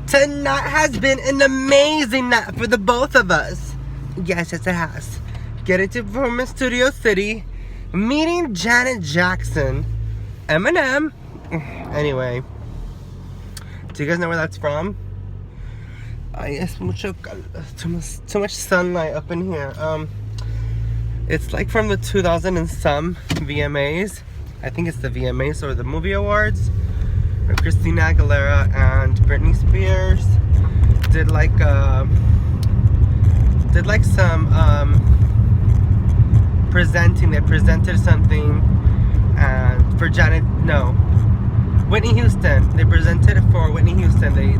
Tonight has been an amazing night for the both of us. Yes, it has. Getting to Performance Studio City, meeting Janet Jackson, Eminem. Anyway, do you guys know where that's from? Yes, too much sunlight up in here. It's like from the 2000 and some VMAs. I think it's the VMAs or the movie awards. Where Christina Aguilera and Britney Spears did some presenting. They presented something, and for Whitney Houston. They presented it for Whitney Houston. They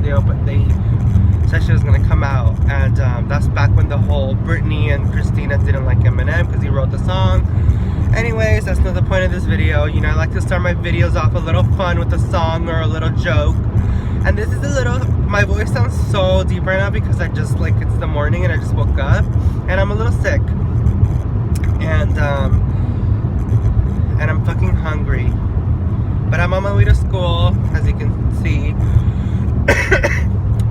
said she was gonna come out, and that's back when the whole Britney and Christina didn't like Eminem because he wrote the song. Anyways, that's not the point of this video. You know, I like to start my videos off a little fun with a song or a little joke. And this is my voice sounds so deep right now because I just, it's the morning and I just woke up. And I'm a little sick. And I'm fucking hungry. But I'm on my way to school, as you can see.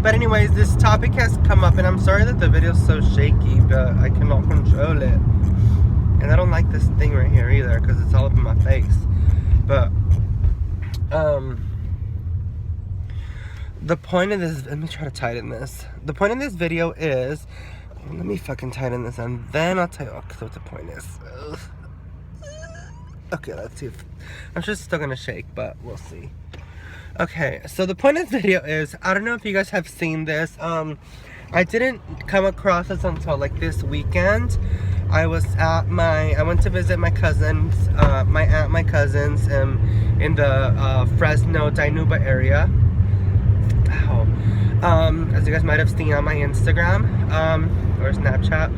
But anyways, this topic has come up, and I'm sorry that the video's so shaky, but I cannot control it. And I don't like this thing right here either because it's all up in my face. But the point of this, let me try to tighten this. The point of this video is, let me fucking tighten this and then I'll tell you what the point is. Okay, let's see if, I'm just still gonna shake, but we'll see. Okay, so the point of this video is, I don't know if you guys have seen this. I didn't come across this until this weekend. I went to visit my cousins, my cousins in the Fresno, Dinuba area. As you guys might have seen on my Instagram or Snapchat.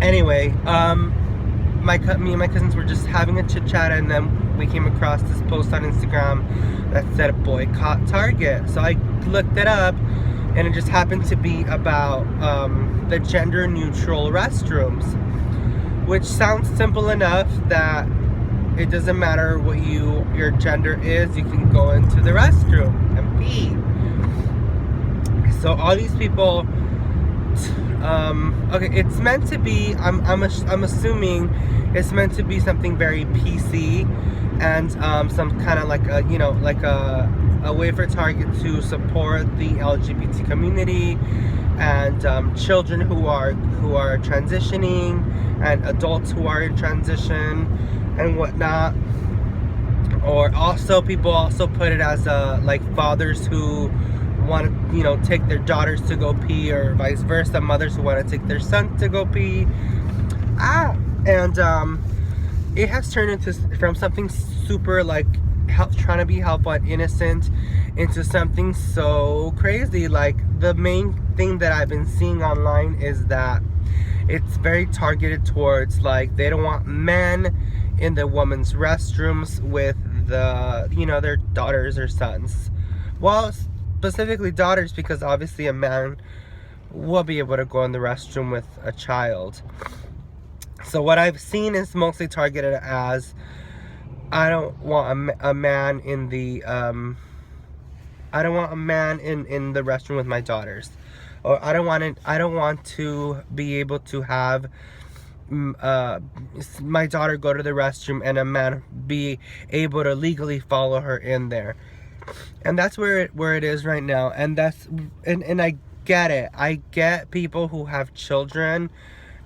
Anyway, me and my cousins were just having a chit chat, and then we came across this post on Instagram that said Boycott Target. So I looked it up, and it just happened to be about the gender neutral restrooms, which sounds simple enough that it doesn't matter what your gender is, you can go into the restroom and pee. So all these people, okay, it's meant to be, I'm assuming it's meant to be something very PC and some kind of a way for Target to support the LGBT community and children who are transitioning and adults who are in transition and whatnot. Or also, people also put it as fathers who want to take their daughters to go pee, or vice versa, mothers who want to take their sons to go pee. And it has turned from something super trying to be helpful and innocent into something so crazy. The main thing that I've been seeing online is that it's very targeted towards they don't want men in the women's restrooms with their daughters or sons. Well, specifically daughters, because obviously a man will be able to go in the restroom with a child. So what I've seen is mostly targeted as, I don't want a man in the in the restroom with my daughters, or I don't want to be able to have my daughter go to the restroom and a man be able to legally follow her in there. And that's where it is right now. And and I get it. I get people who have children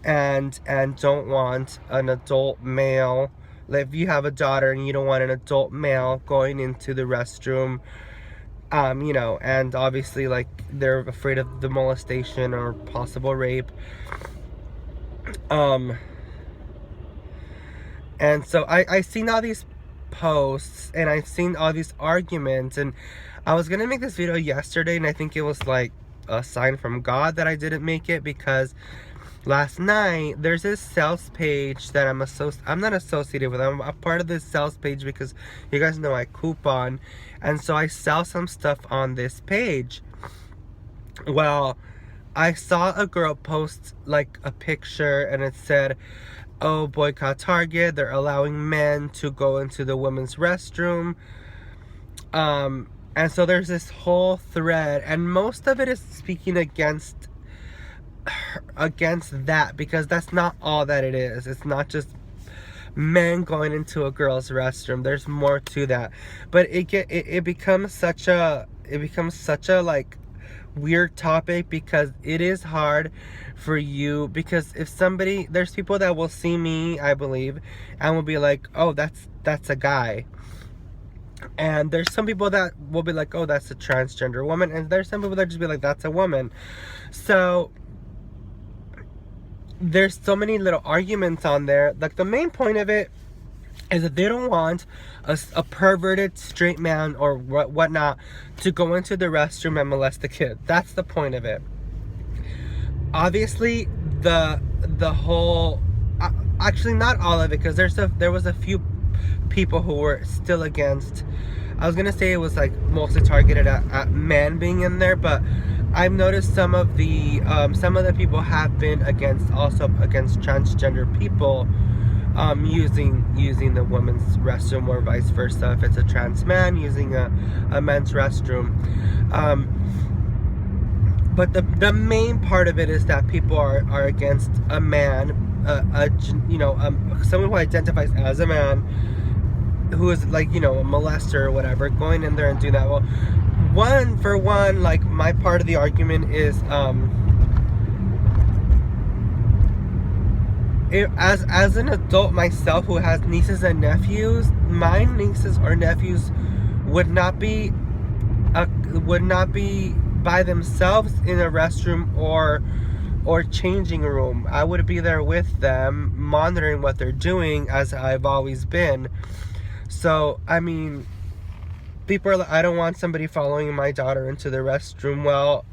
and don't want an adult male. If you have a daughter and you don't want an adult male going into the restroom, and obviously they're afraid of the molestation or possible rape. And so I've seen all these posts and I've seen all these arguments, and I was gonna make this video yesterday, and I think it was a sign from God that I didn't make it, because last night there's this sales page that I'm not associated with. I'm a part of this sales page because you guys know I coupon, and so I sell some stuff on this page. Well, I saw a girl post a picture, and it said, oh, boycott Target, they're allowing men to go into the women's restroom. And so there's this whole thread, and most of it is speaking against that, because that's not all that it is. It's not just men going into a girl's restroom. There's more to that. But it becomes such a like weird topic, because it is hard for you, because if somebody, there's people that will see me, I believe, and will be like, oh, that's a guy. And there's some people that will be like, oh, that's a transgender woman. And there's some people that just be like, that's a woman. So there's so many little arguments on there. Like, the main point of it is that they don't want a perverted straight man or whatnot to go into the restroom and molest the kid. That's the point of it. Obviously, the whole, actually not all of it, because there was a few people who were still against. I was gonna say it was like mostly targeted at men being in there, but I've noticed some of the people have been against transgender people using the women's restroom, or vice versa, if it's a trans man using a men's restroom. But the main part of it is that people are against a man, someone who identifies as a man, who is like, a molester or whatever, going in there and doing that. Well, like, my part of the argument is, as an adult myself who has nieces and nephews, my nieces or nephews would not be by themselves in a restroom or changing room. I would be there with them, monitoring what they're doing, as I've always been. So, I mean, people are like, I don't want somebody following my daughter into the restroom. Well,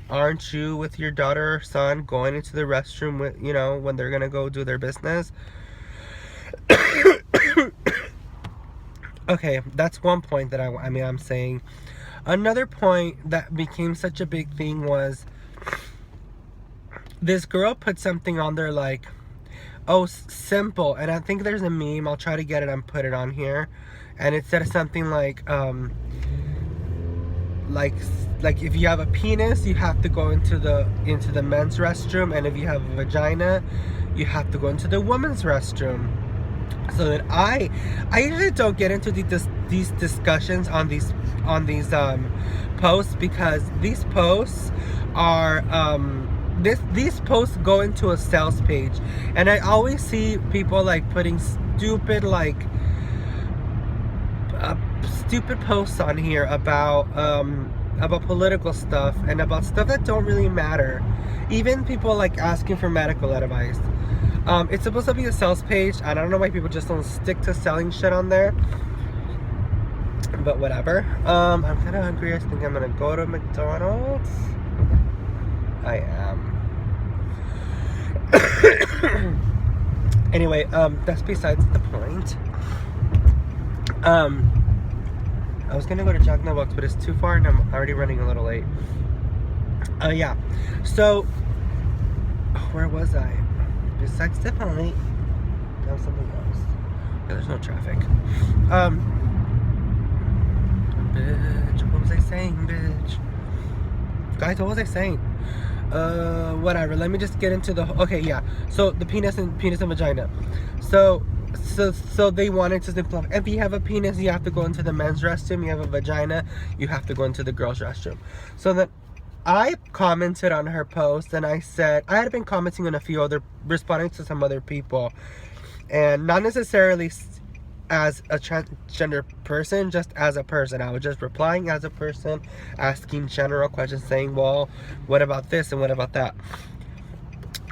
aren't you with your daughter or son going into the restroom with, when they're gonna go do their business? Okay, that's one point that I'm saying. Another point that became such a big thing was, this girl put something on there like, oh, simple. And I think there's a meme. I'll try to get it and put it on here. And it said something like if you have a penis, you have to go into the men's restroom, and if you have a vagina, you have to go into the women's restroom. So that I usually don't get into these discussions on these posts, because these posts are these posts go into a sales page, and I always see people like putting stupid posts on here about political stuff and about stuff that don't really matter. Even people like asking for medical advice. It's supposed to be a sales page, and I don't know why people just don't stick to selling shit on there. But whatever. I'm kind of hungry. I think I'm gonna go to McDonald's. I am. Anyway, that's besides the point. I was gonna go to Jack in the Box, but it's too far, and I'm already running a little late. Yeah. So, where was I? Besides the point, that was something else. Yeah, there's no traffic. Bitch, what was I saying, bitch? Guys, what was I saying? Whatever. Let me just get into the. Okay, yeah. So the penis and vagina. So they wanted to simplify. If you have a penis, you have to go into the men's restroom. You have a vagina, you have to go into the girls' restroom. So then I commented on her post, and I said, I had been commenting on responding to some other people, and not necessarily as a transgender person, just as a person. I was just replying as a person, asking general questions, saying, well, what about this and what about that?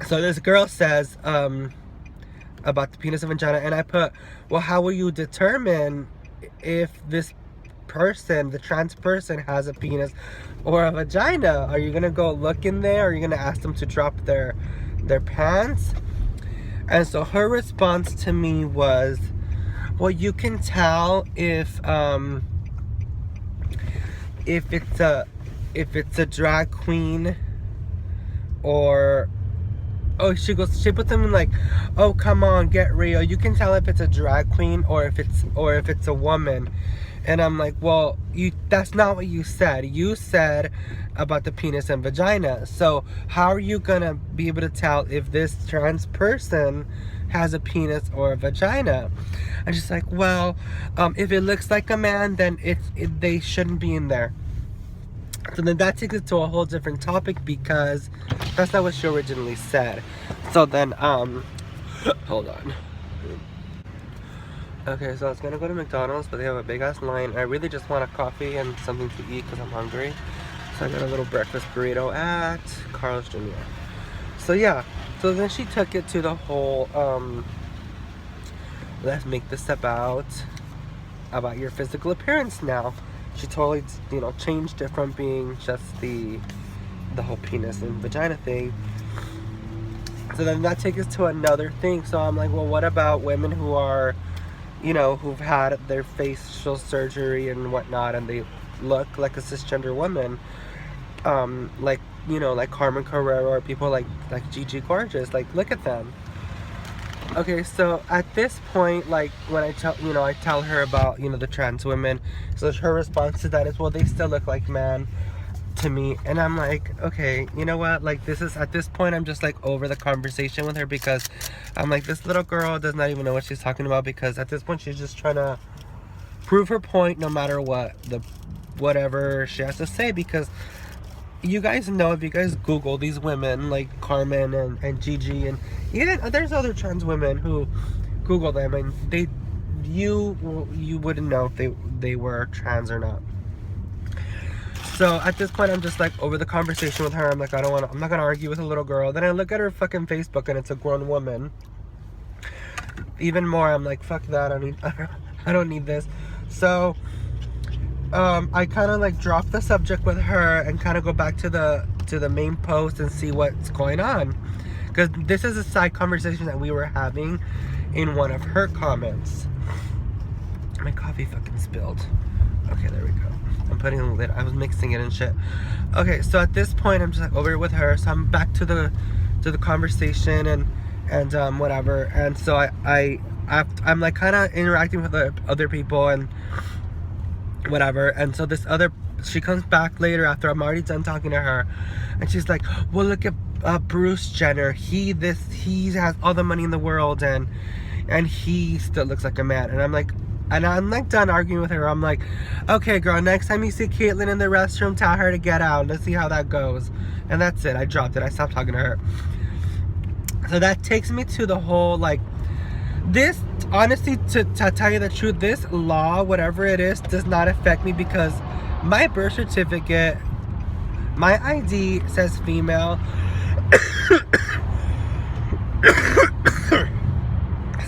So this girl says about the penis and vagina, and I put, well, how will you determine if this person, the trans person, has a penis or a vagina? Are you gonna go look in there? Are you gonna ask them to drop their pants? And so her response to me was, well, you can tell if it's a drag queen, or she puts something like, oh, come on, get real. You can tell if it's a drag queen or if it's a woman. And I'm like, well, that's not what you said. You said about the penis and vagina. So how are you gonna be able to tell if this trans person has a penis or a vagina? I'm just like, well, if it looks like a man, then they shouldn't be in there. So then that takes it to a whole different topic, because that's not what she originally said. So then, hold on. Okay, so I was gonna go to McDonald's, but they have a big ass line. I really just want a coffee and something to eat because I'm hungry. So I got a little breakfast burrito at Carl's Jr. So yeah, so then she took it to the whole, let's make this about your physical appearance now. She totally, you know, changed it from being just the whole penis and vagina thing. So then that takes us to another thing. So I'm like, well, what about women who are, you know, who've had their facial surgery and whatnot, and they look like a cisgender woman, like, you know, like Carmen Carrera, or people like Gigi Gorgeous. Like, look at them. Okay, so at this point, like, when I tell her about, you know, the trans women, so her response to that is, well, they still look like man to me. And I'm like, okay, you know what, like, this is, at this point, I'm just like over the conversation with her, because I'm like, this little girl does not even know what she's talking about, because at this point she's just trying to prove her point no matter what, whatever she has to say. Because you guys know, if you guys Google these women like Carmen and Gigi, and even there's other trans women who Google them, and you wouldn't know if they were trans or not. So at this point, I'm just like over the conversation with her. I'm like, I'm not gonna argue with a little girl. Then I look at her fucking Facebook, and it's a grown woman. Even more, I'm like, fuck that. I don't need this. So I kind of like drop the subject with her and kind of go back to the main post and see what's going on, because this is a side conversation that we were having in one of her comments. My coffee fucking spilled. Okay, there we go. I'm putting in the lid. I was mixing it and shit. Okay, so at this point, I'm just like over with her. So I'm back to the conversation and whatever. And so I'm like kind of interacting with other people and whatever. And so she comes back later after I'm already done talking to her, and she's like, well, look at Bruce Jenner. He has all the money in the world, and he still looks like a man. And I'm like done arguing with her. I'm like, okay, girl, next time you see Caitlyn in the restroom, tell her to get out. Let's see how that goes. And that's it. I dropped it. I stopped talking to her. So that takes me to the whole, like, this, honestly, to tell you the truth, this law, whatever it is, does not affect me, because my birth certificate, my ID says female.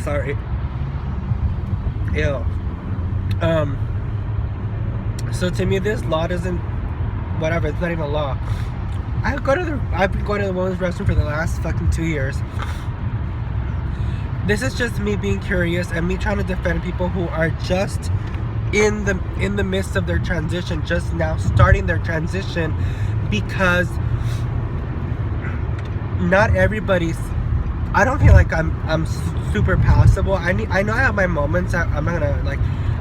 Sorry. Ew. So to me, this law doesn't, whatever, it's not even a law. I've been going to the women's restroom for the last fucking 2 years. This is just me being curious and me trying to defend people who are just in the midst of their transition, just now starting their transition, because not everybody's, I don't feel like I'm super passable. I know I have my moments. I'm not gonna like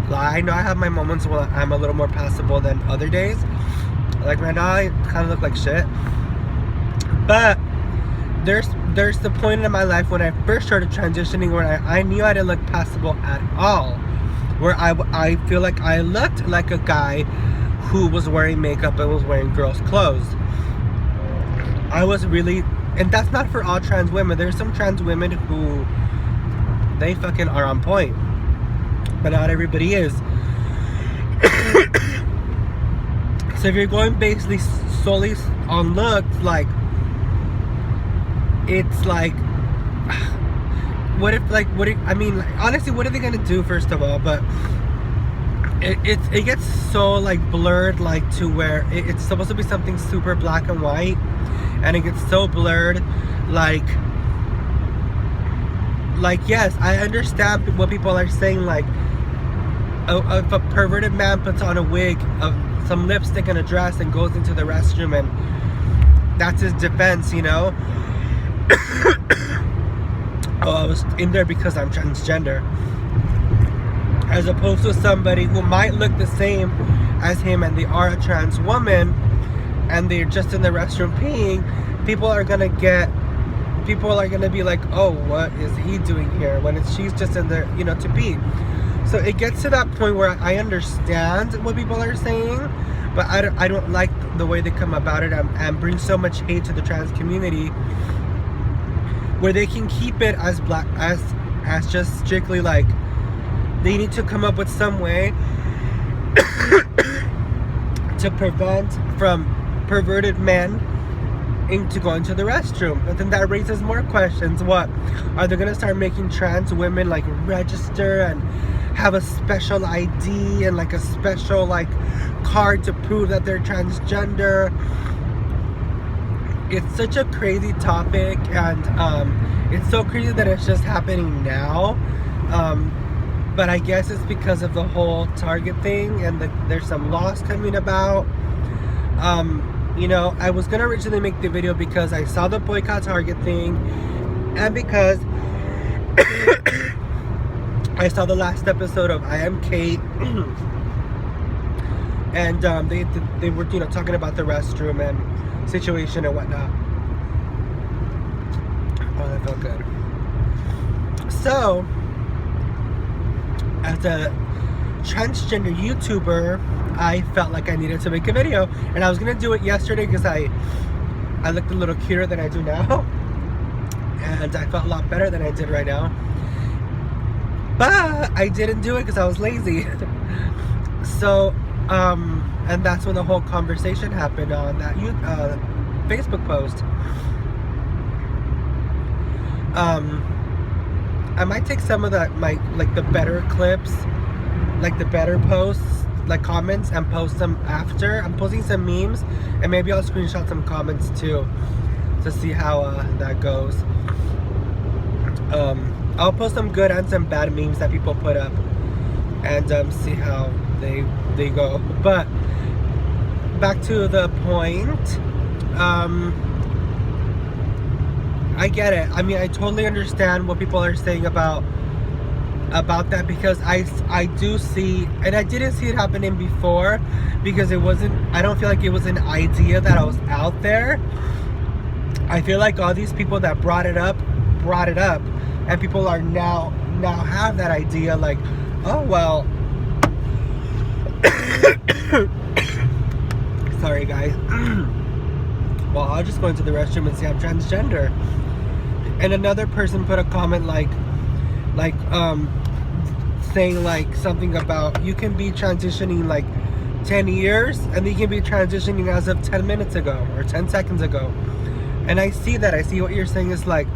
lie. I know I have my moments where I'm a little more passable than other days. Like right now, I kind of look like shit. But there's the point in my life when I first started transitioning where I knew I didn't look passable at all. Where I feel like I looked like a guy who was wearing makeup and was wearing girls' clothes. I was really, and that's not for all trans women. There's some trans women who they fucking are on point, but not everybody is. So if you're going basically solely on looks, like, it's like, honestly, what are they gonna do, first of all? But it gets so like blurred, like to where it's supposed to be something super black and white, and it gets so blurred, like yes, I understand what people are saying, like, if a perverted man puts on a wig, of some lipstick and a dress, and goes into the restroom, and that's his defense, you know. Oh, I was in there because I'm transgender. as opposed to somebody who might look the same as him and they are a trans woman and they're just in the restroom peeing. People are gonna be like, oh, what is he doing here, when she's just in there, you know, to pee. So it gets to that point where I understand what people are saying, but I don't like the way they come about it and bring so much hate to the trans community, where they can keep it as black as just strictly like they need to come up with some way to prevent from perverted men into going to the restroom. But then that raises more questions. What are they gonna start making trans women like register and have a special ID and like a special like card to prove that they're transgender? It's such a crazy topic, and it's so crazy that it's just happening now. But I guess it's because of the whole Target thing, and there's some laws coming about. You know, I was gonna originally make the video because I saw the Boycott Target thing, and because I saw the last episode of I Am Kate, and they were, you know, talking about the restroom and situation and whatnot. Oh, that felt good. So, as a transgender YouTuber, I felt like I needed to make a video, and I was gonna do it yesterday because I looked a little cuter than I do now, and I felt a lot better than I did right now. But I didn't do it because I was lazy. So, and that's when the whole conversation happened on that Facebook post. I might take some of the like the better clips, like the better posts, like comments, and post them after. I'm posting some memes, and maybe I'll screenshot some comments too to see how that goes. I'll post some good and some bad memes that people put up, and see how they go. But back to the point. I get it. I mean, I totally understand what people are saying about that, because I do see, and I didn't see it happening before because it wasn't, I don't feel like it was an idea that I was out there. I feel like all these people that brought it up, and people are now have that idea like, oh well, sorry guys. Well, I'll just go into the restroom and say I'm transgender. And another person put a comment like saying like something about you can be transitioning like 10 years and you can be transitioning as of 10 minutes ago or 10 seconds ago. And I see that. I see what you're saying is like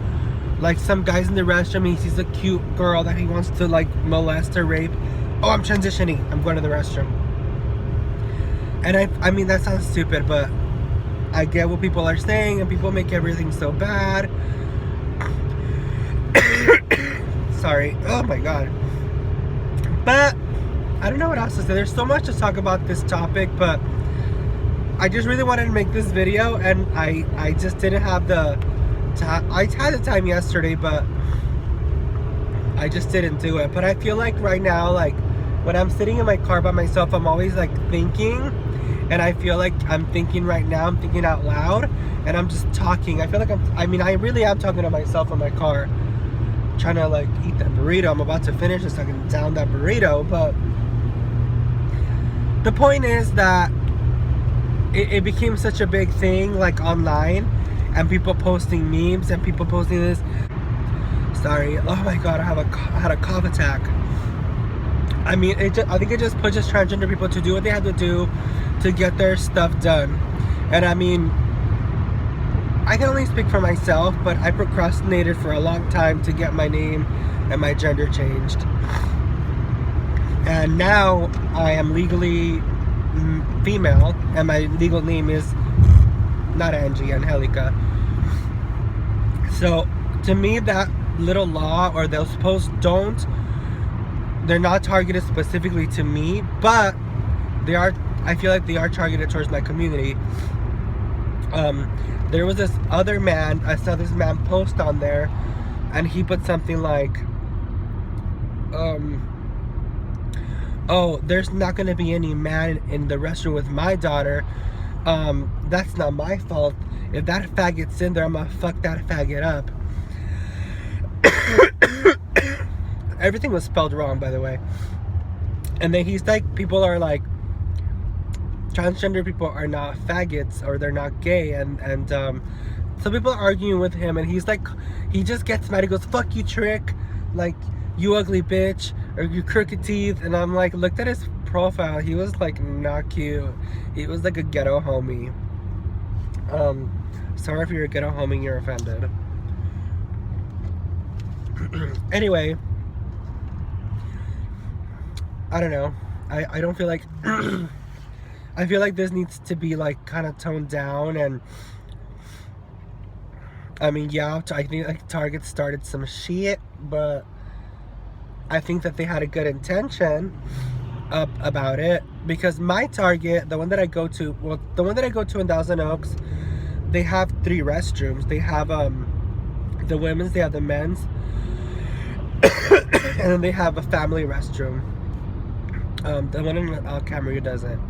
some guy's in the restroom, he sees a cute girl that he wants to like molest or rape. Oh, I'm transitioning, I'm going to the restroom. And I mean, that sounds stupid, but I get what people are saying, and people make everything so bad. Sorry. Oh my god. But I don't know what else to say. There's so much to talk about this topic, but I just really wanted to make this video, and I just didn't have the time. I had the time yesterday, but I just didn't do it. But I feel like right now, like when I'm sitting in my car by myself, I'm always like thinking, and I feel like I'm thinking right now. I'm thinking out loud, and I'm just talking. I feel like I really am talking to myself in my car, trying to like eat that burrito. I'm about to finish this so I can down that burrito. But the point is that it became such a big thing, like online, and people posting memes and people posting this. Sorry. Oh my god, I had a cough attack. I mean, I think it just pushes transgender people to do what they have to do to get their stuff done. And I mean, I can only speak for myself, but I procrastinated for a long time to get my name and my gender changed. And now I am legally female, and my legal name is not Angie, Angelica. So to me, that little law or those posts they're not targeted specifically to me, but they are, I feel like they are targeted towards my community. There was this other man, I saw this man post on there, and he put something like, oh, there's not gonna be any man in the restroom with my daughter. That's not my fault. If that faggot's in there, I'm gonna fuck that faggot up. Everything was spelled wrong, by the way. And then he's like, people are like, transgender people are not faggots, or they're not gay, and some people are arguing with him, and he's like, he just gets mad. He goes, fuck you, Trick, like, you ugly bitch, or you crooked teeth. And I'm like, looked at his profile, he was like not cute. He was like a ghetto homie. Sorry if you're a ghetto homie, you're offended. Anyway, I don't know, I don't feel like I feel like this needs to be like kind of toned down. And I mean, yeah, I think like Target started some shit, but I think that they had a good intention about it, because my Target, the one that I go to, well, the one that I go to in Thousand Oaks, they have 3 restrooms. They have the women's, they have the men's, and then they have a family restroom. The one in Camarillo doesn't.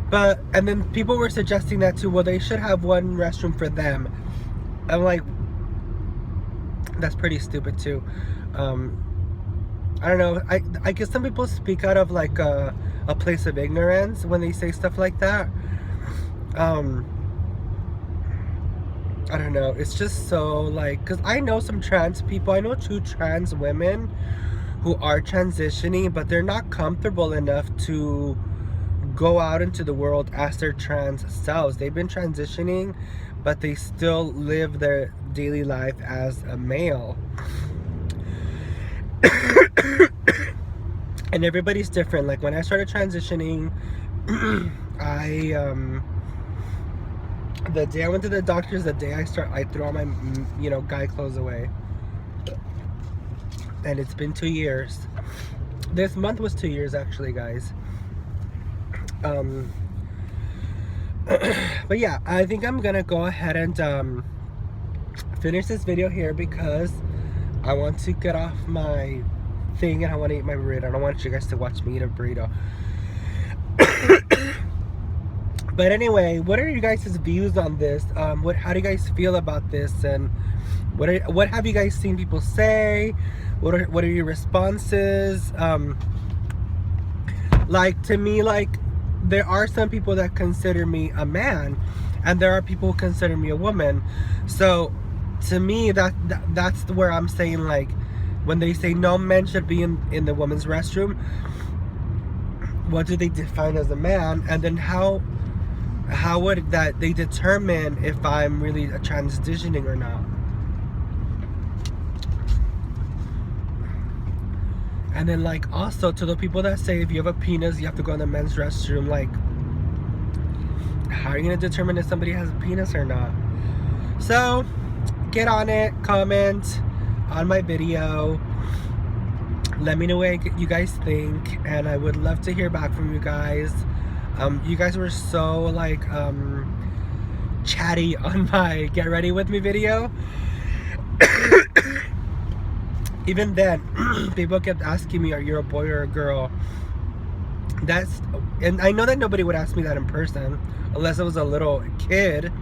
But, and then people were suggesting that too, well, they should have one restroom for them. I'm like, that's pretty stupid too. I don't know, I guess some people speak out of like a place of ignorance when they say stuff like that. I don't know, it's just so like, because I know some trans people, I know 2 trans women who are transitioning, but they're not comfortable enough to go out into the world as their trans selves. They've been transitioning, but they still live their daily life as a male. And everybody's different. Like when I started transitioning, the day I went to the doctor's, the day I threw all my, you know, guy clothes away. And it's been 2 years. This month was 2 years actually, guys. But yeah, I think I'm gonna go ahead and finish this video here, because I want to get off my thing and I want to eat my burrito. I don't want you guys to watch me eat a burrito. But anyway, what are you guys' views on this? How do you guys feel about this? And what have you guys seen people say? What are your responses? Like, to me, like, there are some people that consider me a man, and there are people who consider me a woman. So to me, that's where I'm saying, like, when they say no men should be in the women's restroom, what do they define as a man? And then how would that they determine if I'm really transitioning or not? And then, like, also to the people that say if you have a penis, you have to go in the men's restroom, like, how are you gonna determine if somebody has a penis or not? So get on it, comment on my video, let me know what you guys think, and I would love to hear back from you guys. You guys were so like chatty on my get ready with me video. Even then, people kept asking me, are you a boy or a girl? And I know that nobody would ask me that in person, unless I was a little kid.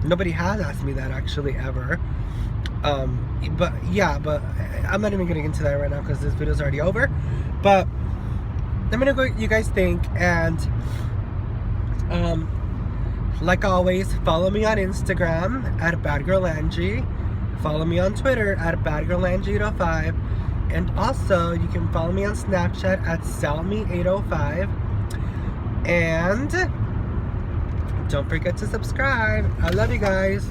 Nobody has asked me that actually ever. But yeah, but I'm not even gonna get into that right now because this video's already over. But let me know what you guys think, and like always, follow me on Instagram at badgirlangie. Follow me on Twitter at badgirlangie805, and also you can follow me on Snapchat at salme805. And don't forget to subscribe. I love you guys.